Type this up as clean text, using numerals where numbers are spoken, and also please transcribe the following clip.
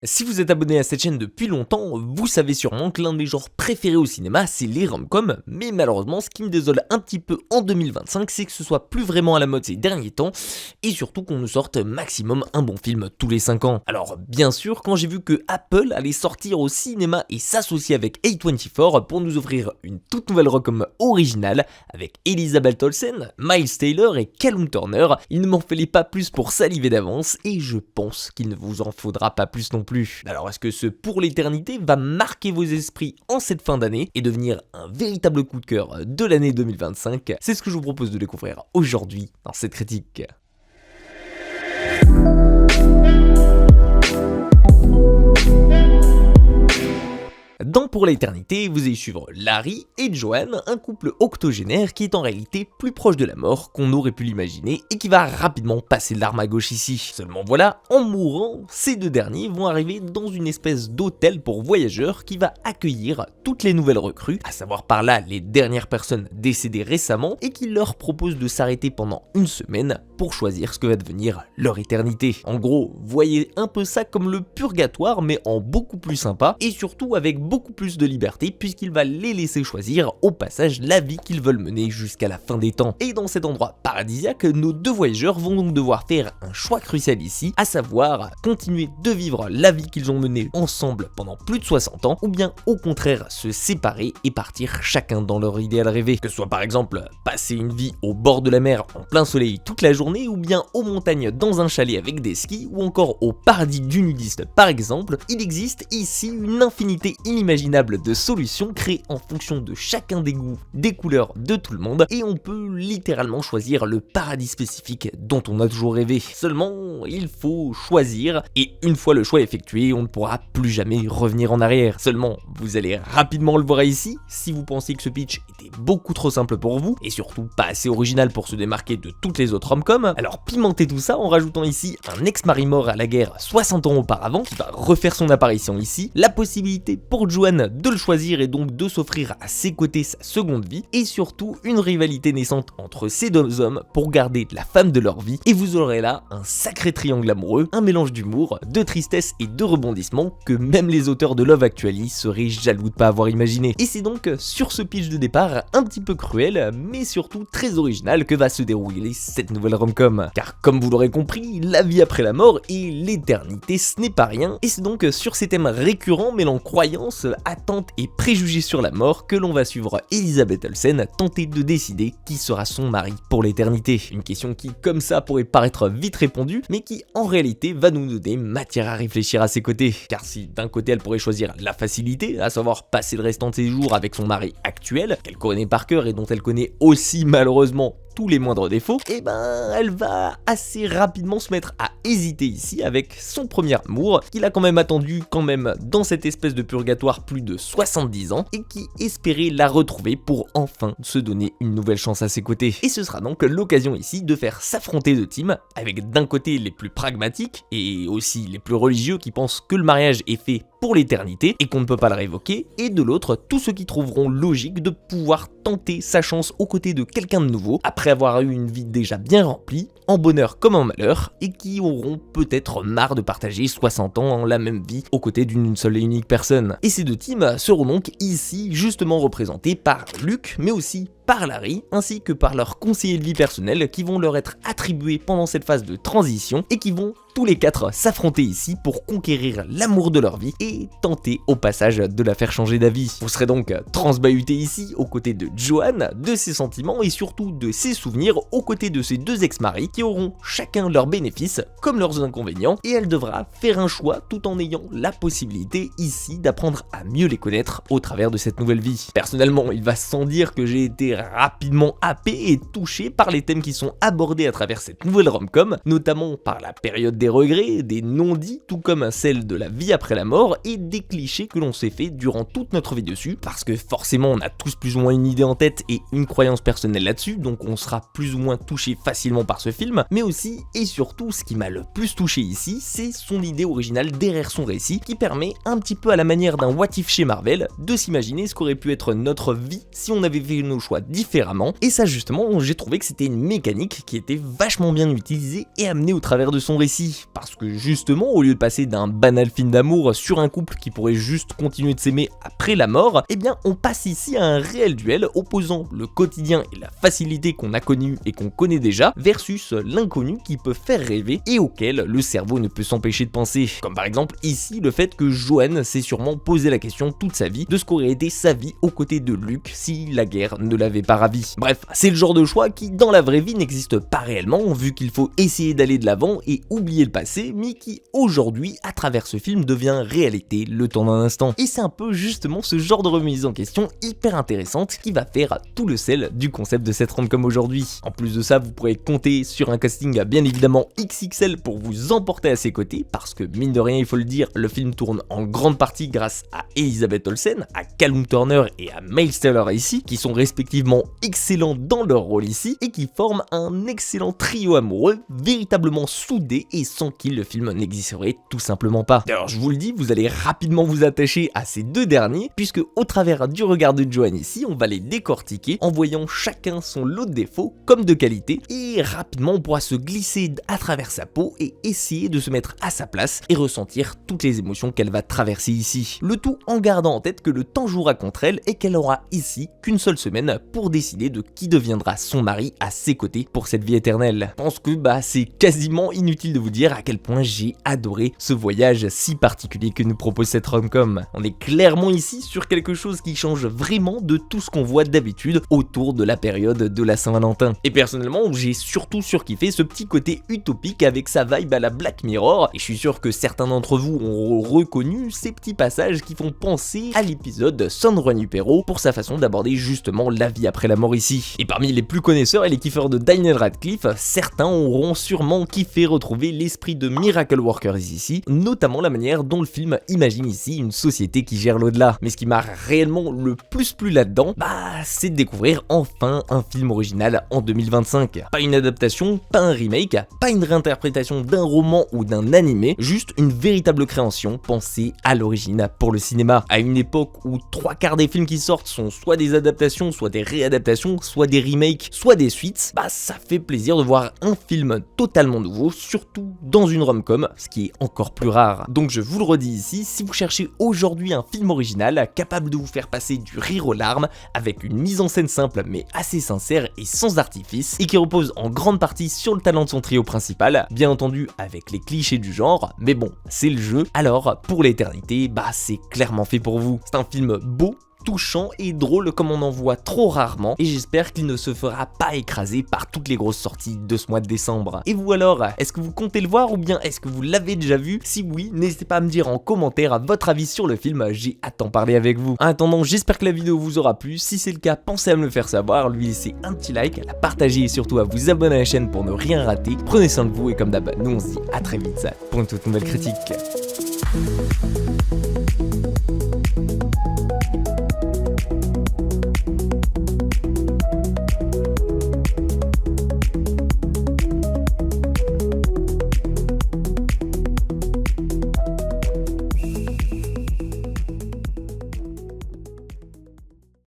Si vous êtes abonné à cette chaîne depuis longtemps, vous savez sûrement que l'un de mes genres préférés au cinéma, c'est les rom-coms, mais malheureusement, ce qui me désole un petit peu en 2025, c'est que ce soit plus vraiment à la mode ces derniers temps, et surtout qu'on nous sorte maximum un bon film tous les 5 ans. Alors bien sûr, quand j'ai vu que Apple allait sortir au cinéma et s'associer avec A24 pour nous offrir une toute nouvelle rom-com originale, avec Elizabeth Olsen, Miles Taylor et Callum Turner, il ne m'en fallait pas plus pour saliver d'avance, et je pense qu'il ne vous en faudra pas plus non plus. Alors est-ce que ce Pour l'éternité va marquer vos esprits en cette fin d'année et devenir un véritable coup de cœur de l'année 2025? C'est ce que je vous propose de découvrir aujourd'hui dans cette critique. Dans Pour l'éternité, vous allez suivre Larry et Joanne, un couple octogénaire qui est en réalité plus proche de la mort qu'on aurait pu l'imaginer et qui va rapidement passer de l'arme à gauche ici. Seulement voilà, en mourant, ces deux derniers vont arriver dans une espèce d'hôtel pour voyageurs qui va accueillir toutes les nouvelles recrues, à savoir par là les dernières personnes décédées récemment et qui leur propose de s'arrêter pendant une semaine pour choisir ce que va devenir leur éternité. En gros, voyez un peu ça comme le purgatoire mais en beaucoup plus sympa et surtout avec beaucoup plus de liberté puisqu'il va les laisser choisir au passage la vie qu'ils veulent mener jusqu'à la fin des temps. Et dans cet endroit paradisiaque, nos deux voyageurs vont donc devoir faire un choix crucial ici, à savoir continuer de vivre la vie qu'ils ont menée ensemble pendant plus de 60 ans ou bien au contraire se séparer et partir chacun dans leur idéal rêvé. Que ce soit par exemple passer une vie au bord de la mer en plein soleil toute la journée ou bien aux montagnes dans un chalet avec des skis ou encore au paradis du nudiste par exemple, il existe ici une infinité inimaginable de solutions créées en fonction de chacun des goûts, des couleurs de tout le monde et on peut littéralement choisir le paradis spécifique dont on a toujours rêvé. Seulement, il faut choisir et une fois le choix effectué, on ne pourra plus jamais revenir en arrière. Seulement, vous allez rapidement le voir ici, si vous pensez que ce pitch était beaucoup trop simple pour vous et surtout pas assez original pour se démarquer de toutes les autres rom-coms, alors pimentez tout ça en rajoutant ici un ex-mari mort à la guerre 60 ans auparavant qui va refaire son apparition ici, la possibilité pour Joanne de le choisir et donc de s'offrir à ses côtés sa seconde vie et surtout une rivalité naissante entre ces deux hommes pour garder la femme de leur vie et vous aurez là un sacré triangle amoureux, un mélange d'humour, de tristesse et de rebondissement que même les auteurs de Love Actually seraient jaloux de pas avoir imaginé. Et c'est donc sur ce pitch de départ un petit peu cruel mais surtout très original que va se dérouler cette nouvelle rom-com. Car comme vous l'aurez compris, la vie après la mort et l'éternité ce n'est pas rien et c'est donc sur ces thèmes récurrents mêlant croyances, attentes et préjugés sur la mort que l'on va suivre Elizabeth Olsen tenter de décider qui sera son mari pour l'éternité. Une question qui comme ça pourrait paraître vite répondue mais qui en réalité va nous donner matière à réfléchir à ses côtés. Car si d'un côté elle pourrait choisir la facilité, à savoir passer le restant de ses jours avec son mari actuel, qu'elle connaît par cœur et dont elle connaît aussi malheureusement tous les moindres défauts, et ben elle va assez rapidement se mettre à hésiter ici avec son premier amour, qu'il a quand même attendu dans cette espèce de purgatoire plus de 70 ans, et qui espérait la retrouver pour enfin se donner une nouvelle chance à ses côtés. Et ce sera donc l'occasion ici de faire s'affronter deux teams, avec d'un côté les plus pragmatiques, et aussi les plus religieux qui pensent que le mariage est fait pour l'éternité et qu'on ne peut pas le révoquer, et de l'autre tous ceux qui trouveront logique de pouvoir tenter sa chance aux côtés de quelqu'un de nouveau après avoir eu une vie déjà bien remplie, en bonheur comme en malheur, et qui auront peut-être marre de partager 60 ans en la même vie aux côtés d'une seule et unique personne. Et ces deux teams seront donc ici justement représentés par Luke mais aussi par Larry, ainsi que par leurs conseillers de vie personnels qui vont leur être attribués pendant cette phase de transition et qui vont tous les quatre s'affronter ici pour conquérir l'amour de leur vie et tenter au passage de la faire changer d'avis. Vous serez donc transbahuté ici aux côtés de Joanne, de ses sentiments et surtout de ses souvenirs aux côtés de ses deux ex-maris qui auront chacun leurs bénéfices comme leurs inconvénients et elle devra faire un choix tout en ayant la possibilité ici d'apprendre à mieux les connaître au travers de cette nouvelle vie. Personnellement, il va sans dire que j'ai été rapidement happé et touché par les thèmes qui sont abordés à travers cette nouvelle rom-com, notamment par la période des regrets, des non-dits, tout comme celle de la vie après la mort et des clichés que l'on s'est fait durant toute notre vie dessus, parce que forcément on a tous plus ou moins une idée en tête et une croyance personnelle là-dessus, donc on sera plus ou moins touché facilement par ce film, mais aussi et surtout ce qui m'a le plus touché ici, c'est son idée originale derrière son récit, qui permet un petit peu à la manière d'un what if chez Marvel, de s'imaginer ce qu'aurait pu être notre vie si on avait fait nos choix différemment, et ça justement j'ai trouvé que c'était une mécanique qui était vachement bien utilisée et amenée au travers de son récit, parce que justement au lieu de passer d'un banal film d'amour sur un couple qui pourrait juste continuer de s'aimer après la mort, eh bien on passe ici à un réel duel opposant le quotidien et la facilité qu'on a connue et qu'on connaît déjà versus l'inconnu qui peut faire rêver et auquel le cerveau ne peut s'empêcher de penser, comme par exemple ici le fait que Joanne s'est sûrement posé la question toute sa vie de ce qu'aurait été sa vie aux côtés de Luke si la guerre ne l'avait pas ravi. Bref, c'est le genre de choix qui dans la vraie vie n'existe pas réellement vu qu'il faut essayer d'aller de l'avant et oublier le passé, mais qui aujourd'hui à travers ce film devient réalité le temps d'un instant. Et c'est un peu justement ce genre de remise en question hyper intéressante qui va faire tout le sel du concept de cette rom-com aujourd'hui. En plus de ça, vous pourrez compter sur un casting bien évidemment XXL pour vous emporter à ses côtés, parce que mine de rien il faut le dire, le film tourne en grande partie grâce à Elizabeth Olsen, à Callum Turner et à Miles Teller ici, qui sont respectivement excellents dans leur rôle ici, et qui forment un excellent trio amoureux, véritablement soudé et sans qui le film n'existerait tout simplement pas. D'ailleurs je vous le dis, vous allez rapidement vous attacher à ces deux derniers, puisque au travers du regard de Joanne ici, on va les décortiquer en voyant chacun son lot de défauts comme de qualités, et rapidement on pourra se glisser à travers sa peau et essayer de se mettre à sa place et ressentir toutes les émotions qu'elle va traverser ici. Le tout en gardant en tête que le temps jouera contre elle et qu'elle aura ici qu'une seule semaine pour décider de qui deviendra son mari à ses côtés pour cette vie éternelle. Je pense que c'est quasiment inutile de vous dire à quel point j'ai adoré ce voyage si particulier que nous propose cette rom-com. On est clairement ici sur quelque chose qui change vraiment de tout ce qu'on voit d'habitude autour de la période de la Saint-Valentin. Et personnellement, j'ai surtout surkiffé ce petit côté utopique avec sa vibe à la Black Mirror, et je suis sûr que certains d'entre vous ont reconnu ces petits passages qui font penser à l'épisode San Junipero pour sa façon d'aborder justement la vie après la mort ici. Et parmi les plus connaisseurs et les kiffeurs de Daniel Radcliffe, certains auront sûrement kiffé retrouver l'esprit de Miracle Workers ici, notamment la manière dont le film imagine ici une société qui gère l'au-delà. Mais ce qui m'a réellement le plus plu là-dedans, c'est de découvrir enfin un film original en 2025. Pas une adaptation, pas un remake, pas une réinterprétation d'un roman ou d'un animé, juste une véritable création pensée à l'origine pour le cinéma. À une époque où 3/4 des films qui sortent sont soit des adaptations, soit des réadaptations, soit des remakes, soit des suites, ça fait plaisir de voir un film totalement nouveau, surtout dans une rom-com, ce qui est encore plus rare. Donc je vous le redis ici, si vous cherchez aujourd'hui un film original capable de vous faire passer du rire aux larmes, avec une mise en scène simple mais assez sincère et sans artifice, et qui repose en grande partie sur le talent de son trio principal, bien entendu avec les clichés du genre, mais bon, c'est le jeu, alors pour l'éternité, c'est clairement fait pour vous. C'est un film beau, touchant et drôle comme on en voit trop rarement, et j'espère qu'il ne se fera pas écraser par toutes les grosses sorties de ce mois de décembre. Et vous alors, est-ce que vous comptez le voir ou bien est-ce que vous l'avez déjà vu? Si oui, n'hésitez pas à me dire en commentaire votre avis sur le film, j'ai hâte d'en parler avec vous. En attendant, j'espère que la vidéo vous aura plu, si c'est le cas, pensez à me le faire savoir, lui laisser un petit like, à la partager et surtout à vous abonner à la chaîne pour ne rien rater. Prenez soin de vous et comme d'hab, nous on se dit à très vite pour une toute nouvelle critique.